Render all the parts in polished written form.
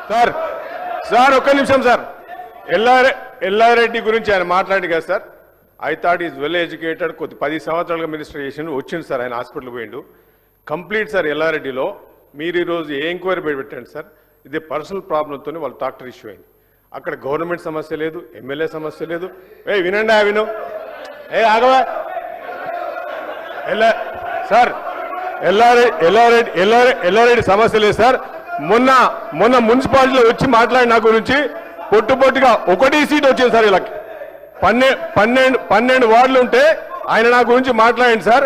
Sir sir ఒక్క నిమిషం sir Yellareddy గురించి ఆయన మాట్లాడి కదా sir. I thought is well educated, కొద్ది 10 సంవత్సరాలుగా మినిస్టర్ చేసిండు, వచ్చింది సార్, ఆయన హాస్పిటల్ పోయిండు కంప్లీట్ సార్. ఎల్లారెడ్డిలో మీరు ఈరోజు ఏ ఎంక్వైరీ పెట్టండి సార్, ఇది పర్సనల్ ప్రాబ్లంతో వాళ్ళు డాక్టర్ ఇష్యూ అయింది. అక్కడ గవర్నమెంట్ సమస్య లేదు, ఎమ్మెల్యే సమస్య లేదు. వినండి విను, ఆగవా సార్. ఎల్లారెడ్డి సమస్య లేదు సార్. మొన్న మున్సిపాలిటీలో వచ్చి మాట్లాడిన నా గురించి పొట్టుగా ఒకటి సీట్ వచ్చింది సార్. వీళ్ళకి 12 వార్డులు ఉంటే ఆయన నా గురించి మాట్లాడండి సార్.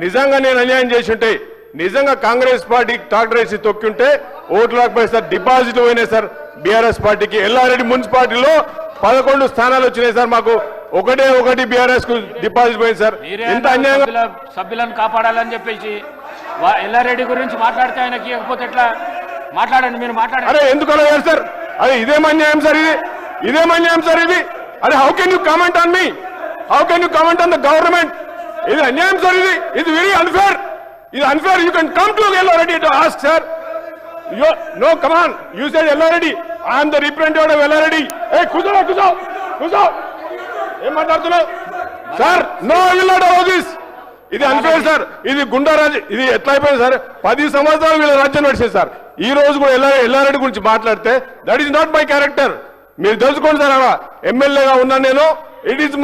నిజంగా నేను అన్యాయం చేసి ఉంటే, నిజంగా కాంగ్రెస్ పార్టీ డాక్టర్ వేసి తొక్కింటే ఓట్లు రాకపోయి సార్, డిపాజిట్లు పోయినాయి సార్ బీఆర్ఎస్ పార్టీకి. ఎల్లారెడ్డి మున్సిపాలిటీలో 11 స్థానాలు వచ్చినాయి సార్. మాకు ఒకటి బీఆర్ఎస్ కు డిపాజిట్ పోయింది సార్. ఎంత అన్యాయంగా సభ్యులను కాపాడాలని చెప్పేసి ఎల్లారెడ్డి గురించి మాట్లాడితే ఆయనకి ఇవ్వకపోతే ఎట్లా? మాట్లాడండి, మీరు మాట్లాడండి. అరే ఎందుకు అలా సార్? అదే ఇదేం అన్యాయం సార్, ఇదేం అన్యాయం సార్ ఇది. అరే how can you comment on me? How can you comment on the government? ఇది అన్యాయం సార్, ఇది వెరీ అన్ఫేర్. ఇది unfair. You can come to Yellareddy to ask sir. No come on, you said Yellareddy, I'm the representative of Yellareddy. కూర్చో ఏం మాట్లాడుతున్నావు sir? No will not allow this. ఇది unfair sir. ఇది గుండా రాజ్యం. ఇది ఎట్లా అయిపోయింది సార్? 10 సంవత్సరాలు వీళ్ళ రాజ్యం నడిచేది సార్. ఈ రోజు కూడా ఎల్లారెడ్డి గురించి మాట్లాడితే that is not my character. మీరు తెలుసుకోండి సార్. అలా ఎమ్మెల్యేగా ఉన్నాను నేను. It is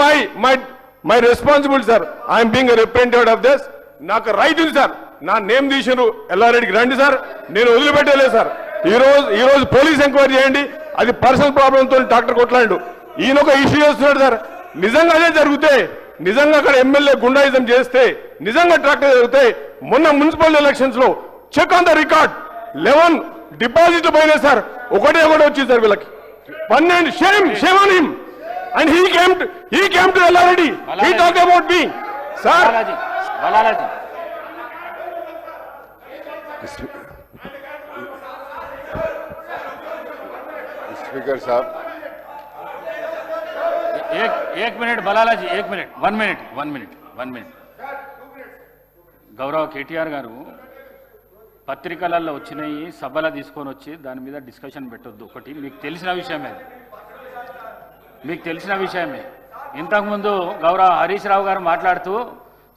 my responsibility sir. I'm being representative of this. నాకు రైట్ ఉంది సార్. నా నేమ్ తీసినారు, ఎల్లారెడ్డికి రండి సార్, నేను వదిలిపెట్టలేదు సార్. ఈ రోజు పోలీస్ ఎంక్వైరీ చేయండి. అది పర్సనల్ ప్రాబ్లంతో డాక్టర్ కొట్లాడు, ఈయన ఒక ఇష్యూ చేస్తున్నాడు సార్. నిజంగా అదే జరిగితే, నిజంగా అక్కడ ఎమ్మెల్యే గుండాయిజం చేస్తే, నిజంగా డాక్టర్ జరిగితే, మొన్న మున్సిపల్ ఎలక్షన్స్ లో చెక్ ఆన్ ద రికార్డ్ 11 డిపాజిట్లు పోయినాయి సార్. ఒకటే వచ్చింది సార్ వీళ్ళకి 12. Shame on him. And he came to Yellareddy. He talked about me. Sir speaker साहब एक मिनट बलालाजी, 1 मिनट. గౌరవ కేటీఆర్ గారు పత్రికలలో వచ్చినాయి, సభలో తీసుకొని వచ్చి దాని మీద డిస్కషన్ పెట్టొద్దు. ఒకటి మీకు తెలిసిన విషయమే. ఇంతకుముందు గౌరవ హరీష్ రావు గారు మాట్లాడుతూ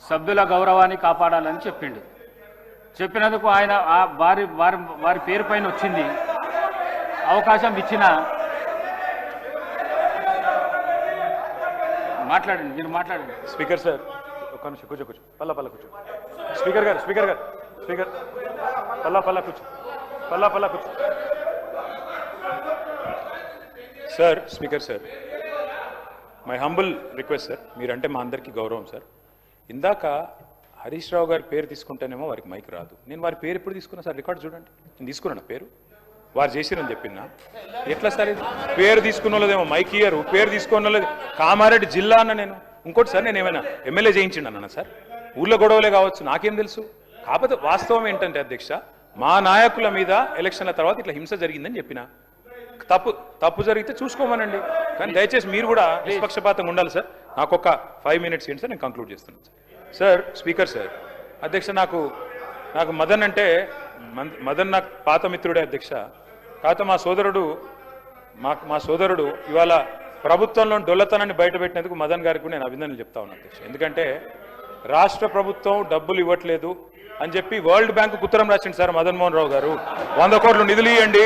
సభ్యుల గౌరవాన్ని కాపాడాలని చెప్పినందుకు ఆయన వారి పేరు పైన వచ్చింది. అవకాశం ఇచ్చిన మాట్లాడండి, మీరు మాట్లాడండి. స్పీకర్ సార్ ఒక్క నిమిషం, కూర్చో పల్లా కూర్చో. స్పీకర్ గారు పల్లా కూర్చో. Sir speaker sir, my humble request sir, మీరంటే మా అందరికీ గౌరవం సార్. ఇందాక హరీష్ రావు గారి పేరు తీసుకుంటేనేమో వారికి మైక్ రాదు. నేను వారి పేరు ఎప్పుడు తీసుకున్నా సార్? రికార్డు చూడండి. నేను తీసుకున్నాను పేరు, వారు చేసిరని చెప్పినా. ఎట్లా సార్ ఇది? పేరు తీసుకున్న వాళ్ళదేమో మైక్ ఇయ్యరు, పేరు తీసుకున్న వాళ్ళది కామారెడ్డి జిల్లా అన్న నేను. ఇంకోటి సార్, నేను ఏమైనా ఎమ్మెల్యే చేయించిండు అన్నా సార్? ఊళ్ళో గొడవలే కావచ్చు, నాకేం తెలుసు. కాకపోతే వాస్తవం ఏంటంటే అధ్యక్ష, మా నాయకుల మీద ఎలక్షన్ల తర్వాత ఇట్లా హింస జరిగిందని చెప్పిన. తప్పు జరిగితే చూసుకోమనండి, కానీ దయచేసి మీరు కూడా నిష్పక్షపాతంగా ఉండాలి సార్. నాకు ఒక 5 మినిట్స్ ఏంటి సార్, నేను కంక్లూడ్ చేస్తున్నాను సార్. స్పీకర్ సార్, అధ్యక్ష నాకు మదన్ అంటే నాకు పాత మిత్రుడే అధ్యక్ష. కాకపోతే మా సోదరుడు ఇవాళ ప్రభుత్వంలో డొల్లతనాన్ని బయటపెట్టినందుకు మదన్ గారికి నేను అభినందనలు చెప్తా ఉన్నాను అధ్యక్ష. ఎందుకంటే రాష్ట్ర ప్రభుత్వం డబ్బులు ఇవ్వట్లేదు అని చెప్పి వరల్డ్ బ్యాంకు ఉత్తరం రాసింది సార్ మదన్ మోహన్ రావు గారు. 100 కోట్లు నిధులు ఇవ్వండి,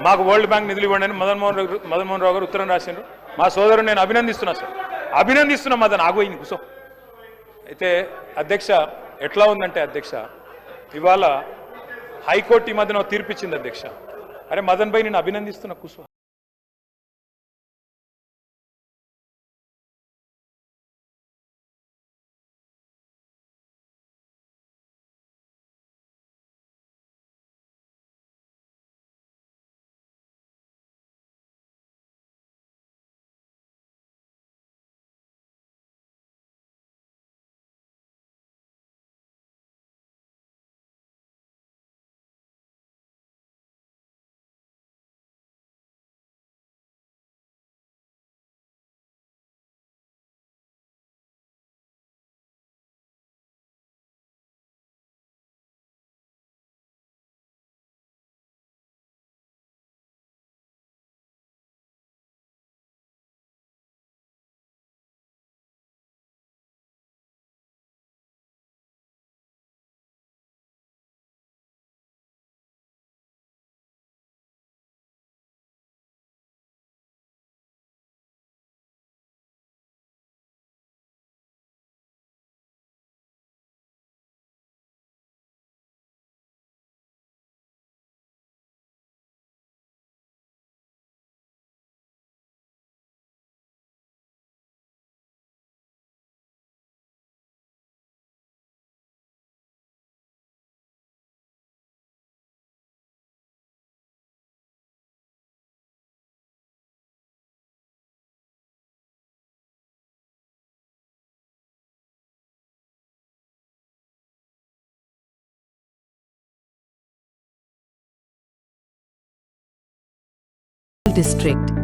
మాకు వరల్డ్ బ్యాంక్ నిధులు ఇవ్వండి అని మదన్ మోహన్ రావు గారు ఉత్తరం రాసిండ్రు. మా సోదరుడు నేను అభినందిస్తున్నా సార్, అభినందిస్తున్నా. మదన్ ఆగోయింది కూర్చో. అయితే అధ్యక్ష ఎట్లా ఉందంటే అధ్యక్ష, ఇవాళ హైకోర్టు ఈ మధ్యన తీర్పిచ్చింది అధ్యక్ష. అరే మదన్ భాయ్, నేను అభినందిస్తున్నా, కూర్చో. district.